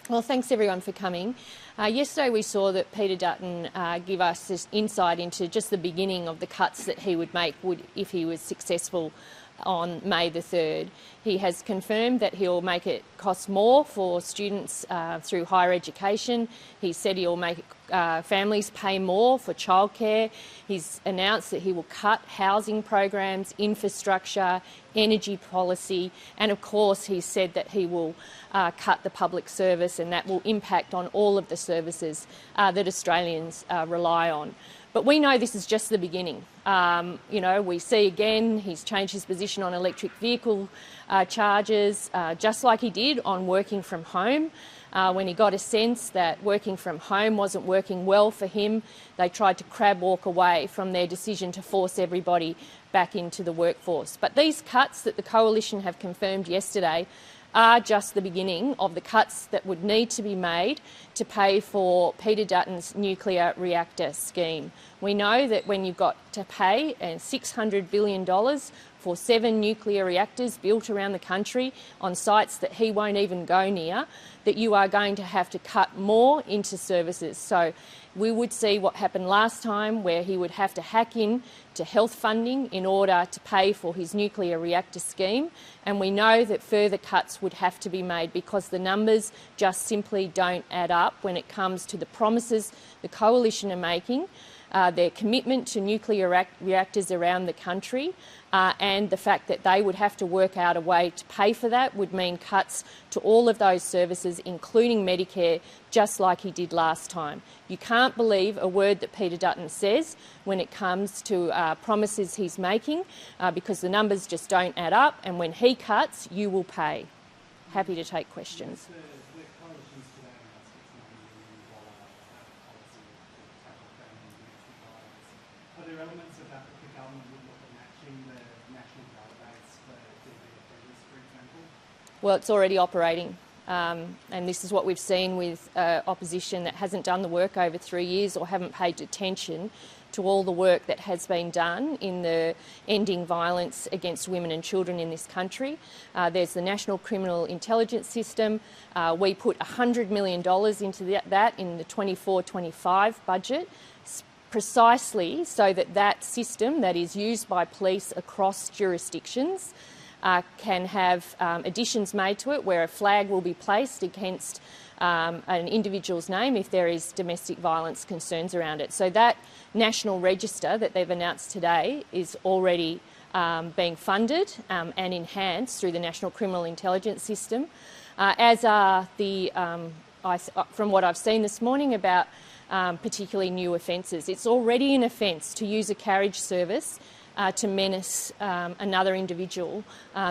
Well, thanks everyone for coming. Yesterday we saw that Peter Dutton give us this insight into just the beginning of the cuts that he would make if he was successful on May the 3rd. He has confirmed that he'll make it cost more for students through higher education. He said he'll make families pay more for childcare. He's announced that he will cut housing programs, infrastructure, energy policy, and of course he said that he will cut the public service, and that will impact on all of the services that Australians rely on. But we know this is just the beginning. We see again he's changed his position on electric vehicle charges, just like he did on working from home. When he got a sense that working from home wasn't working well for him, they tried to crab walk away from their decision to force everybody back into the workforce. But these cuts that the Coalition have confirmed yesterday are just the beginning of the cuts that would need to be made to pay for Peter Dutton's nuclear reactor scheme. We know that when you've got to pay $600 billion for 7 nuclear reactors built around the country on sites that he won't even go near, that you are going to have to cut more into services. So we would see what happened last time, where he would have to hack in to health funding in order to pay for his nuclear reactor scheme. And we know that further cuts would have to be made because the numbers just simply don't add up when it comes to the promises the Coalition are making, their commitment to nuclear reactors around the country, and the fact that they would have to work out a way to pay for that would mean cuts to all of those services, including Medicare, just like he did last time. You can't believe a word that Peter Dutton says when it comes to promises he's making, because the numbers just don't add up, and when he cuts, you will pay. Happy to take questions. Are there elements of that the government would look at matching the national database for DBFs, for example? Well, it's already operating, and this is what we've seen with opposition that hasn't done the work over 3 years or haven't paid attention to all the work that has been done in the ending violence against women and children in this country. There's the National Criminal Intelligence System. We put $100 million into that in the 24-25 budget, precisely so that that system that is used by police across jurisdictions can have additions made to it where a flag will be placed against an individual's name if there is domestic violence concerns around it. So that national register that they've announced today is already being funded and enhanced through the National Criminal Intelligence System, as are the, from what I've seen this morning, about particularly new offences. It's already an offence to use a carriage service to menace another individual.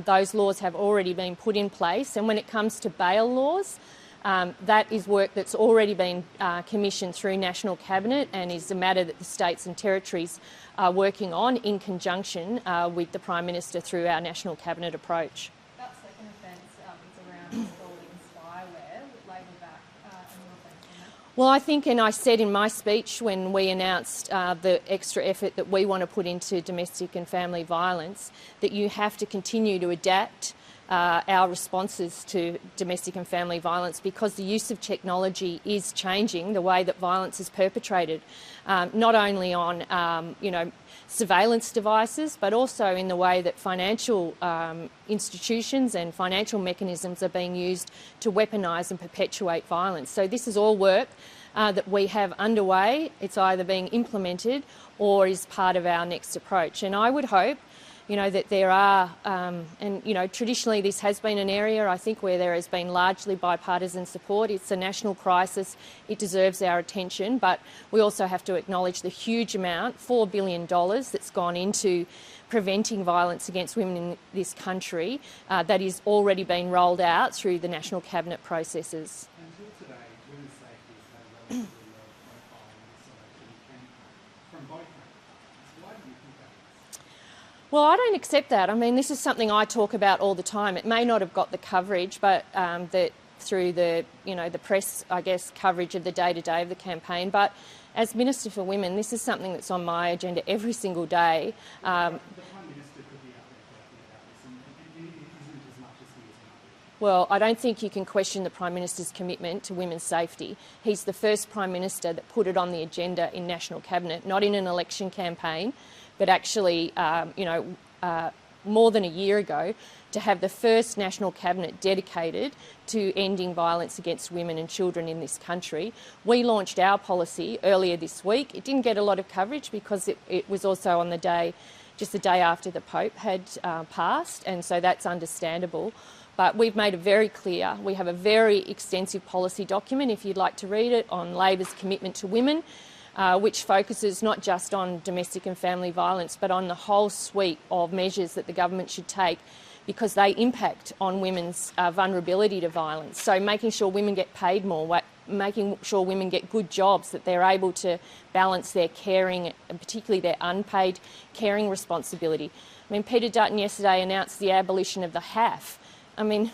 Those laws have already been put in place, and when it comes to bail laws, that is work that's already been commissioned through National Cabinet and is a matter that the states and territories are working on in conjunction with the Prime Minister through our National Cabinet approach. That second offence is around assaulting spyware. Would Labor back a new offence on that? Well, I think, and I said in my speech when we announced the extra effort that we want to put into domestic and family violence, that you have to continue to adapt our responses to domestic and family violence, because the use of technology is changing the way that violence is perpetrated, not only on surveillance devices, but also in the way that financial institutions and financial mechanisms are being used to weaponise and perpetuate violence. So this is all work that we have underway. It's either being implemented or is part of our next approach. And I would hope that there are, traditionally this has been an area, I think, where there has been largely bipartisan support. It's a national crisis. It deserves our attention, but we also have to acknowledge the huge amount, $4 billion, that's gone into preventing violence against women in this country that is already being rolled out through the National Cabinet processes. Until today, women's safety has had relatively low profile in this election from both candidates. Why do you think that is? Well, I don't accept that. I mean, this is something I talk about all the time. It may not have got the coverage, but that through the, the press, I guess, coverage of the day-to-day of the campaign. But as Minister for Women, this is something that's on my agenda every single day. The Prime Minister could be out there talking about this, and it isn't as much as he is. Well, I don't think you can question the Prime Minister's commitment to women's safety. He's the first Prime Minister that put it on the agenda in National Cabinet, not in an election campaign, but actually, more than a year ago, to have the first National Cabinet dedicated to ending violence against women and children in this country. We launched our policy earlier this week. It didn't get a lot of coverage because it was also on the day, just the day after the Pope had passed, and so that's understandable. But we've made it very clear. We have a very extensive policy document, if you'd like to read it, on Labor's commitment to women, which focuses not just on domestic and family violence, but on the whole suite of measures that the government should take because they impact on women's vulnerability to violence. So making sure women get paid more, making sure women get good jobs, that they're able to balance their caring, and particularly their unpaid caring responsibility. I mean, Peter Dutton yesterday announced the abolition of the HAF. I mean,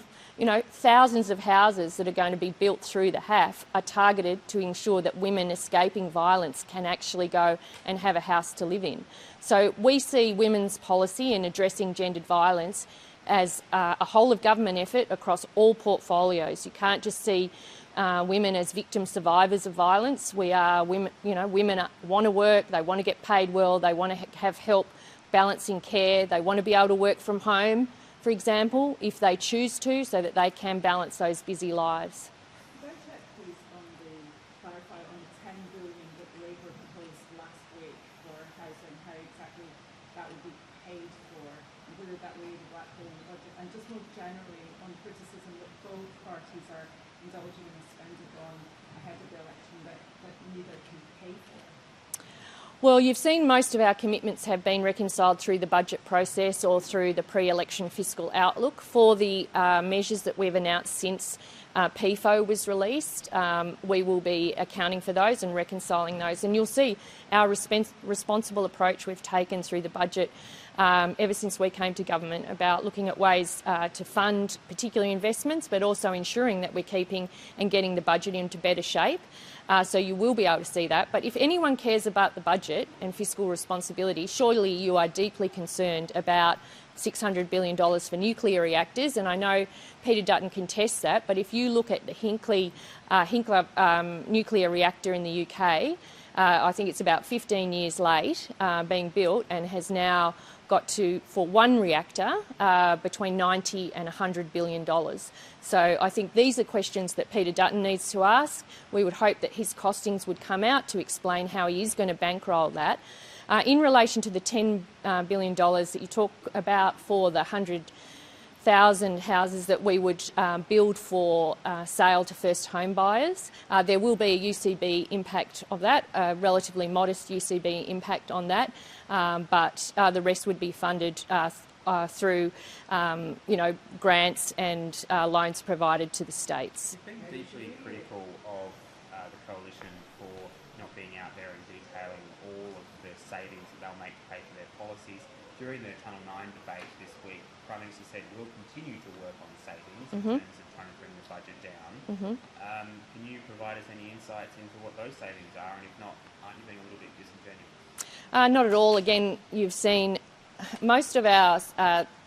thousands of houses that are going to be built through the HAF are targeted to ensure that women escaping violence can actually go and have a house to live in. So we see women's policy in addressing gendered violence as a whole of government effort across all portfolios. You can't just see women as victim survivors of violence. We are women, women want to work, they want to get paid well, they want to have help balancing care, they want to be able to work from home, for example, if they choose to, so that they can balance those busy lives. Could I check, please, clarify on the 10 billion that Labour proposed last week for housing, how exactly that would be paid for, and whether that would be black hole in the budget, and just more generally on criticism that both parties are indulging in spending on ahead of the election that neither can pay for. Well, you've seen most of our commitments have been reconciled through the budget process or through the pre-election fiscal outlook. For the measures that we've announced since PFO was released, we will be accounting for those and reconciling those. And you'll see our responsible approach we've taken through the budget ever since we came to government about looking at ways to fund particular investments, but also ensuring that we're keeping and getting the budget into better shape. So you will be able to see that. But if anyone cares about the budget and fiscal responsibility, surely you are deeply concerned about $600 billion for nuclear reactors. And I know Peter Dutton contests that, but if you look at the Hinkley nuclear reactor in the UK, I think it's about 15 years late being built and has now got to, for one reactor, between $90 and $100 billion. So I think these are questions that Peter Dutton needs to ask. We would hope that his costings would come out to explain how he is going to bankroll that. In relation to the $10 billion that you talk about for the 100,000 houses that we would build for sale to first home buyers, there will be a UCB impact of that, a relatively modest UCB impact on that, but the rest would be funded through grants and loans provided to the states. You've been deeply critical of the Coalition for not being out there and detailing all of the savings that they'll make to pay for their policies. During the Tunnel 9 debate this week, the Prime Minister said we'll continue to work on savings in terms of trying to bring the budget down. Can you provide us any insights into what those savings are, and if not, aren't you being a little bit disingenuous? Not at all. Again, you've seen most of our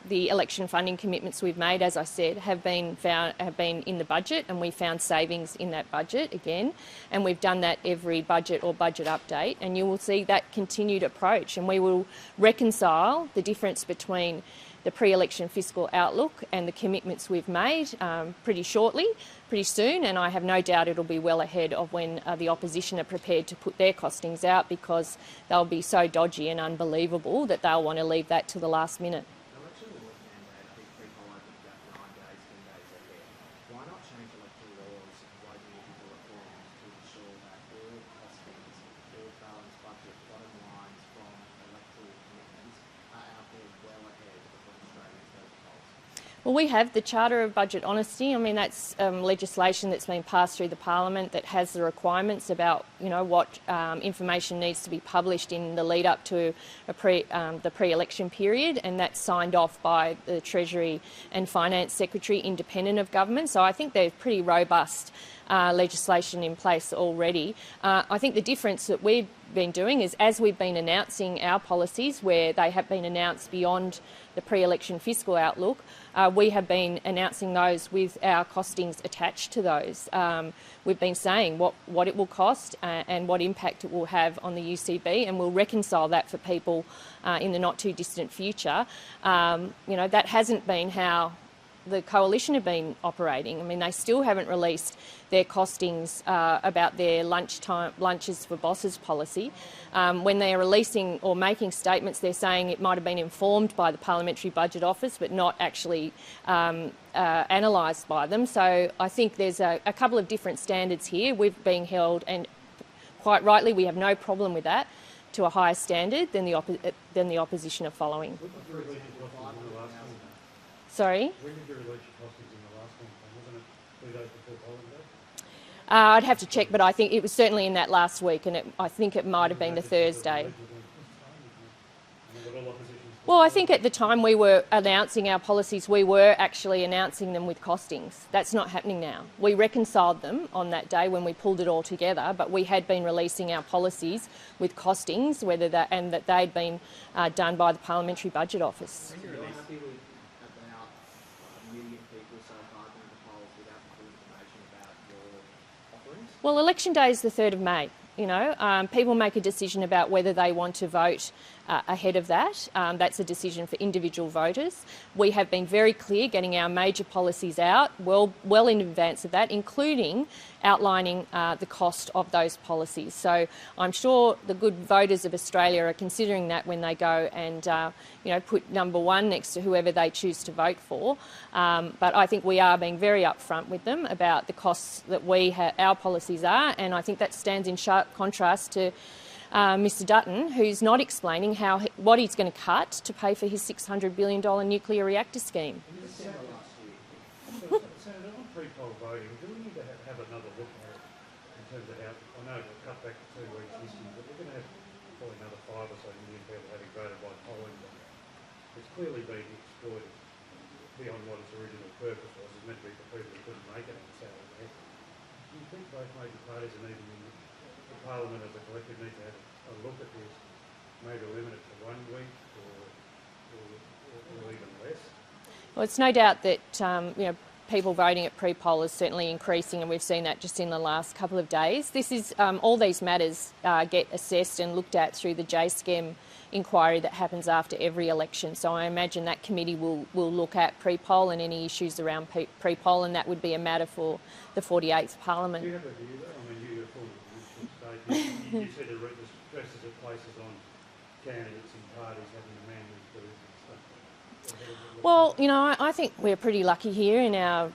the election funding commitments we've made, as I said, have been in the budget, and we found savings in that budget again, and we've done that every budget or budget update, and you will see that continued approach, and we will reconcile the difference between the pre-election fiscal outlook and the commitments we've made pretty soon, and I have no doubt it'll be well ahead of when the opposition are prepared to put their costings out, because they'll be so dodgy and unbelievable that they'll want to leave that to the last minute. Why not change electoral laws? Why do you need to do reforms to ensure that all costings, all balanced budget, bottom lines from electoral commitments are out there well ahead of what Australians go to polls? Well, we have the Charter of Budget Honesty. I mean, that's legislation that's been passed through the Parliament that has the requirements about, what information needs to be published in the lead up to the pre-election period, and that's signed off by the Treasury and Finance Secretary, independent of government. So I think there's pretty robust legislation in place already. I think the difference that we're been doing is, as we've been announcing our policies where they have been announced beyond the pre-election fiscal outlook, we have been announcing those with our costings attached to those. We've been saying what it will cost and what impact it will have on the UCB, and we'll reconcile that for people in the not too distant future. That hasn't been how the coalition have been operating. I mean, they still haven't released their costings about their lunches for bosses policy. When they are releasing or making statements, they're saying it might have been informed by the Parliamentary Budget Office, but not actually analysed by them. So I think there's a couple of different standards here. We've been held, and quite rightly, we have no problem with that, to a higher standard than the opposition are following. Sorry? When did you release your costings in the last campaign? Wasn't it 2 days before polling day? I'd have to check, but I think it was certainly in that last week, and I think it might have been the Thursday. Well, I think at the time we were announcing our policies, we were actually announcing them with costings. That's not happening now. We reconciled them on that day when we pulled it all together, but we had been releasing our policies with costings, and that they'd been done by the Parliamentary Budget Office. You're happy with about 1 million people so far going to polls without full information about your offerings? Well, election day is the 3rd of May. People make a decision about whether they want to vote ahead of that. That's a decision for individual voters. We have been very clear getting our major policies out well in advance of that, including outlining the cost of those policies. So I'm sure the good voters of Australia are considering that when they go and put number 1 next to whoever they choose to vote for. But I think we are being very upfront with them about the costs that our policies are, and I think that stands in sharp contrast to Mr Dutton, who's not explaining what he's going to cut to pay for his $600 billion nuclear reactor scheme. Senator, on pre-poll voting, do we need to have another look at it in terms of how, I know we'll cut back to 2 weeks this year, but we're going to have probably another 5 or so million people having voted by polling day. It's clearly been exploited beyond what its original purpose was. It's meant to be for people who couldn't make it on Saturday. Do you think both major parties and even the Parliament as a collective need to have a look at this, maybe limit it to 1 week or even less? Well, it's no doubt that people voting at pre-poll is certainly increasing, and we've seen that just in the last couple of days. This is all these matters get assessed and looked at through the JSCEM inquiry that happens after every election. So I imagine that committee will look at pre-poll and any issues around pre-poll, and that would be a matter for the 48th Parliament. Do you have a view there? I mean, you're a former state. You said the stresses it places on candidates and parties having to man these booths and stuff. Well, I think we're pretty lucky here in our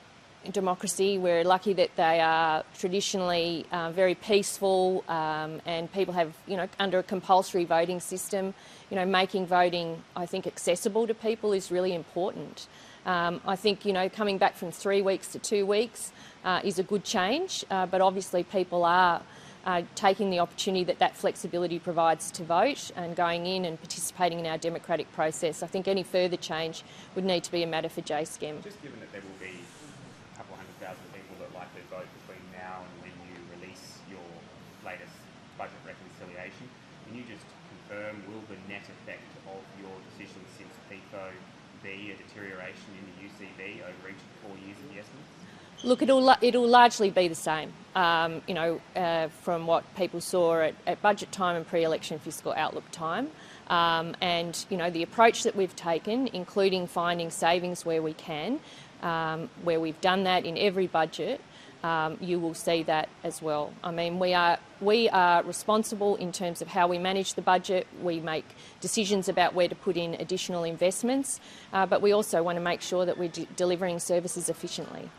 democracy. We're lucky that they are traditionally very peaceful, and people have, under a compulsory voting system, making voting, I think, accessible to people is really important. I think, coming back from 3 weeks to 2 weeks is a good change, but obviously people are taking the opportunity that flexibility provides to vote and going in and participating in our democratic process. I think any further change would need to be a matter for JSCEM. Just given that there will be a couple 100,000 people that likely vote between now and when you release your latest budget reconciliation, can you just confirm, will the net effect of your decision since PIFO be a deterioration in the UCB over each of the 4 years of the estimates? Look, it'll largely be the same, from what people saw at budget time and pre-election fiscal outlook time. And, the approach that we've taken, including finding savings where we can, where we've done that in every budget, you will see that as well. I mean, we are responsible in terms of how we manage the budget. We make decisions about where to put in additional investments, but we also want to make sure that we're delivering services efficiently.